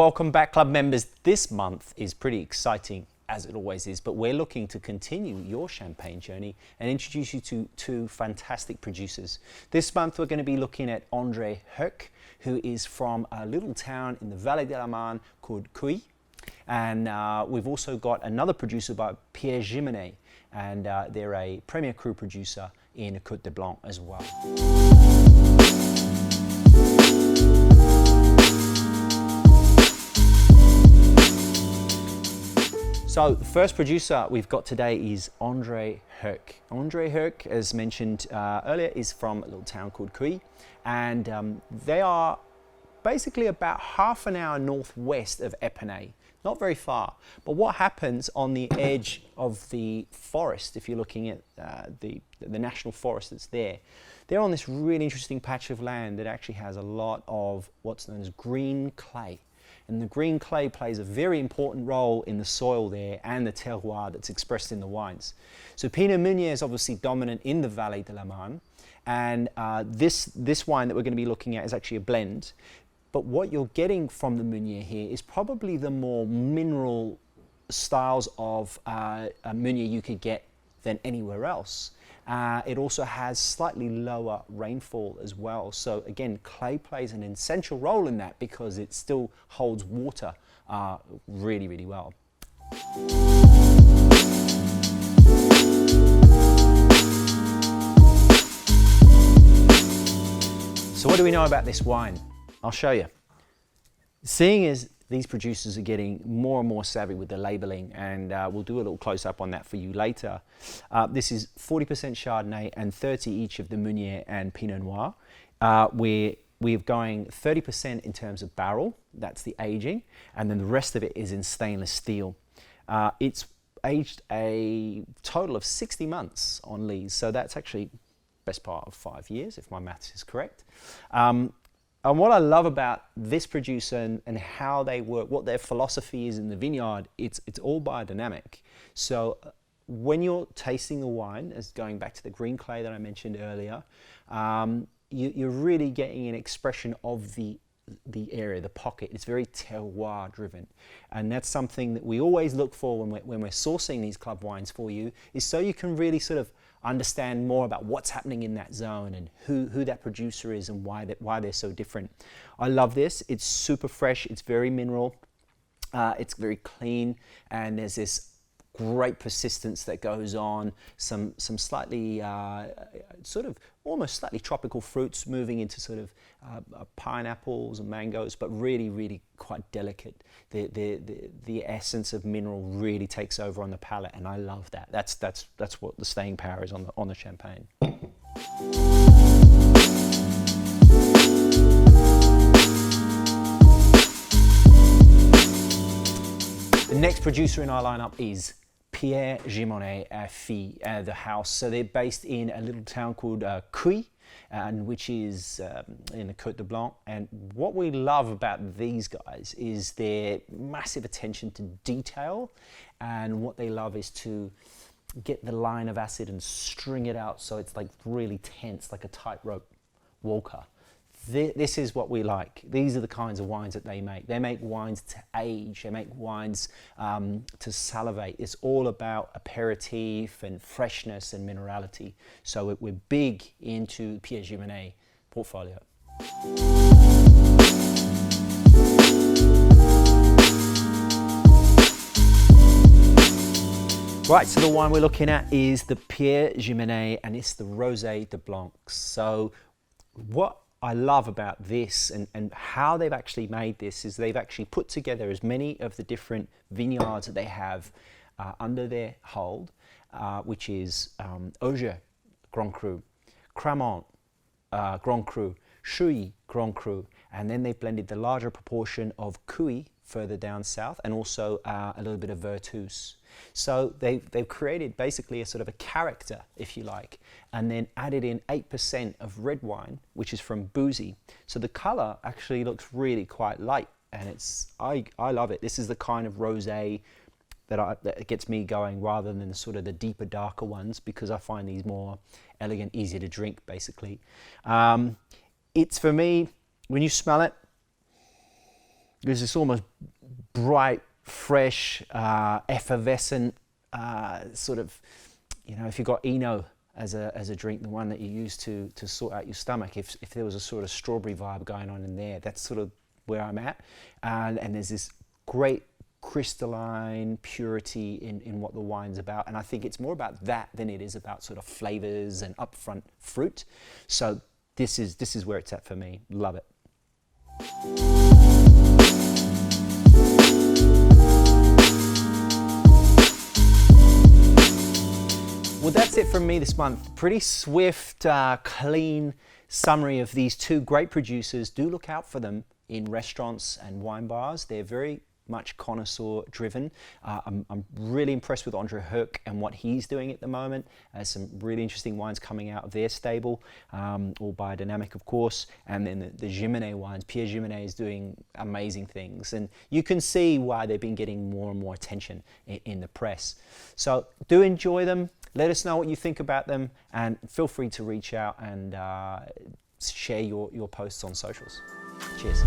welcome back, club members. This month is pretty exciting, as it always is, but we're looking to continue your champagne journey and introduce you to two fantastic producers. This month we're going to be looking at Heucq, who is from a little town in the Vallée de la Marne called Heucq. And we've also got another producer by Pierre Gimonnet, and they're a Premier Cru producer in Côte de Blanc as well. So the first producer we've got today is Heucq. Heucq, as mentioned earlier, is from a little town called Heucq, and they are basically about half an hour northwest of Épinay. Not very far, but what happens on the edge of the forest, if you're looking at the national forest that's there, they're on this really interesting patch of land that actually has a lot of what's known as green clay. And the green clay plays a very important role in the soil there and the terroir that's expressed in the wines. So Pinot Meunier is obviously dominant in the Vallée de la Marne, and this wine that we're going to be looking at is actually a blend. But what you're getting from the Meunier here is probably the more mineral styles of Meunier you could get than anywhere else. It also has slightly lower rainfall as well. So again, clay plays an essential role in that because it still holds water really, really well. So what do we know about this wine? I'll show you. Seeing as these producers are getting more and more savvy with the labeling, and we'll do a little close-up on that for you later. This is 40% Chardonnay and 30 each of the Meunier and Pinot Noir. We're going 30% in terms of barrel, that's the aging, and then the rest of it is in stainless steel. It's aged a total of 60 months on lees, so that's actually best part of 5 years, if my maths is correct. And what I love about this producer and how they work, what their philosophy is in the vineyard, it's all biodynamic. So when you're tasting the wine, as going back to the green clay that I mentioned earlier, you're really getting an expression of the area, the pocket. It's very terroir driven, and that's something that we always look for when we're sourcing these club wines for you, is so you can really sort of understand more about what's happening in that zone and who that producer is and why they're so different. I love this. It's super fresh. It's very mineral. It's very clean, and there's this great persistence that goes on. Some slightly sort of almost slightly tropical fruits moving into sort of pineapples and mangoes, but really quite delicate. The essence of mineral really takes over on the palate, and I love that. That's what the staying power is on the champagne. The next producer in our lineup is Pierre Gimonnet, the house. So they're based in a little town called Heucq, which is in the Côte de Blanc. And what we love about these guys is their massive attention to detail, and what they love is to get the line of acid and string it out so it's like really tense, like a tightrope walker. This is what we like. These are the kinds of wines that they make. They make wines to age. They make wines to salivate. It's all about aperitif and freshness and minerality. So we're big into Pierre Gimonnet portfolio. Right, so the wine we're looking at is the Pierre Gimonnet, and it's the Rosé de Blanc. So what I love about this and how they've actually made this is they've actually put together as many of the different vineyards that they have under their hold, which is Heucq, Grand Cru, Cremant, Grand Cru, Chouilly, Grand Cru, and then they've blended the larger proportion of Heucq further down south, and also a little bit of Vertus. So they've created basically a sort of a character, if you like, and then added in 8% of red wine, which is from Bouzy. So the color actually looks really quite light, and I love it. This is the kind of rosé that gets me going, rather than sort of the deeper, darker ones, because I find these more elegant, easier to drink, basically. It's, for me, when you smell it, There's this almost bright, fresh, effervescent sort of, you know, if you've got Eno as a drink, the one that you use to sort out your stomach, if there was a sort of strawberry vibe going on in there, that's sort of where I'm at. And there's this great crystalline purity in what the wine's about, and I think it's more about that than it is about sort of flavors and upfront fruit. So this is where it's at for me. Love it. Well, that's it from me this month. Pretty swift, clean summary of these two great producers. Do look out for them in restaurants and wine bars. They're very much connoisseur driven. I'm really impressed with Andre Heucq and what he's doing at the moment. Some really interesting wines coming out of their stable, all biodynamic of course, and then the Gimonnet wines. Pierre Gimonnet is doing amazing things, and you can see why they've been getting more and more attention in the press. So do enjoy them. Let us know what you think about them, and feel free to reach out and share your posts on socials. Cheers.